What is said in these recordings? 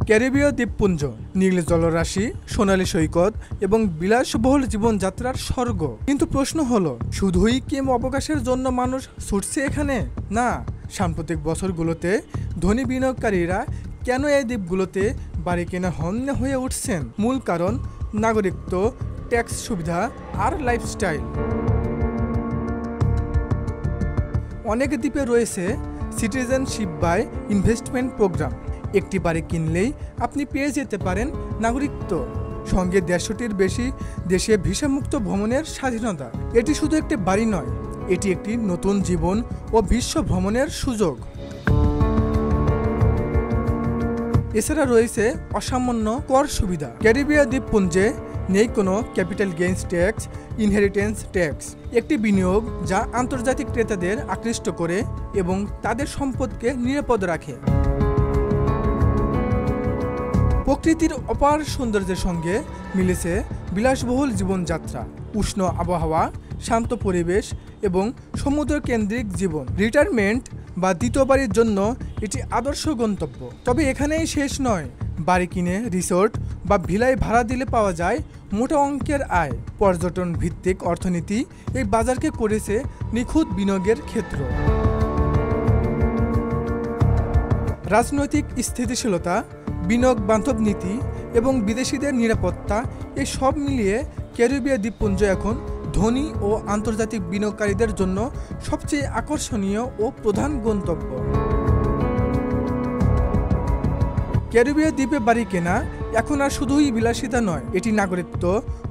ক্যারিবীয় দ্বীপপুঞ্জ, নীল জলরাশি, সোনালী সৈকত এবং বিলাসবহুল জীবনযাত্রার স্বর্গ। কিন্তু প্রশ্ন হলো, শুধুই কি অবকাশের জন্য মানুষ ছুটছে এখানে? না, সাম্প্রতিক বছরগুলোতে ধনী বিনিয়োগকারীরা কেন এই দ্বীপগুলোতে বাড়ি কেনার হন্যে হয়ে উঠছেন? মূল কারণ নাগরিকত্ব, ট্যাক্স সুবিধা আর লাইফস্টাইল। অনেক দ্বীপে রয়েছে সিটিজেনশিপ বাই ইনভেস্টমেন্ট প্রোগ্রাম। একটি বাড়ি কিনলেই আপনি পেয়ে যেতে পারেন নাগরিকত্ব, সঙ্গে ১৫০টির বেশি দেশে ভিসামুক্ত ভ্রমণের স্বাধীনতা। এটি শুধু একটি বাড়ি নয়, এটি একটি নতুন জীবন ও বিশ্ব ভ্রমণের সুযোগ। এছাড়া রয়েছে অসামান্য কর সুবিধা। ক্যারিবীয় দ্বীপপুঞ্জে নেই কোনো capital gains tax, inheritance tax, একটি বিনিয়োগ যা আন্তর্জাতিক ক্রেতাদের আকৃষ্ট করে এবং তাদের সম্পদকে নিরাপদ রাখে। প্রকৃতির অপার সৌন্দর্যের সঙ্গে মিলেছে বিলাসবহুল জীবনযাত্রা, উষ্ণ আবহাওয়া, শান্ত পরিবেশ এবং সমুদ্র কেন্দ্রিক জীবন। রিটায়ারমেন্ট বা দ্বিতীয় বাড়ির জন্য এটি আদর্শ গন্তব্য। তবে এখানেই শেষ নয়। বাড়ি কিনে রিসোর্ট বা ভিলায় ভাড়া দিলে পাওয়া যায় মোটা অঙ্কের আয়। পর্যটন ভিত্তিক অর্থনীতি এই বাজারকে করেছে নিখুঁত বিনিয়োগের ক্ষেত্র। রাজনৈতিক স্থিতিশীলতা, বিনিয়োগ বান্ধব নীতি এবং বিদেশিদের নিরাপত্তা, এই সব মিলিয়ে ক্যারিবীয় দ্বীপপুঞ্জ এখন ধনী ও আন্তর্জাতিক বিনিয়োগকারীদের জন্য সবচেয়ে আকর্ষণীয় ও প্রধান গন্তব্য। ক্যারিবীয় দ্বীপে বাড়ি কেনা এখন আর শুধুই বিলাসিতা নয়, এটি নাগরিকত্ব,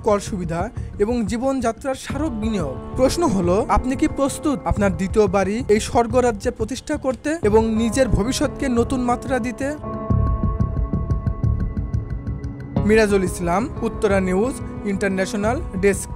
কর সুবিধা এবং জীবনযাত্রার স্মারক বিনিয়োগ। প্রশ্ন হলো, আপনি কি প্রস্তুত আপনার দ্বিতীয় বাড়ি এই স্বর্গরাজ্যে প্রতিষ্ঠা করতে এবং নিজের ভবিষ্যৎকে নতুন মাত্রা দিতে? মিরাজুল ইসলাম, উত্তরা নিউজ ইন্টারন্যাশনাল ডেস্ক।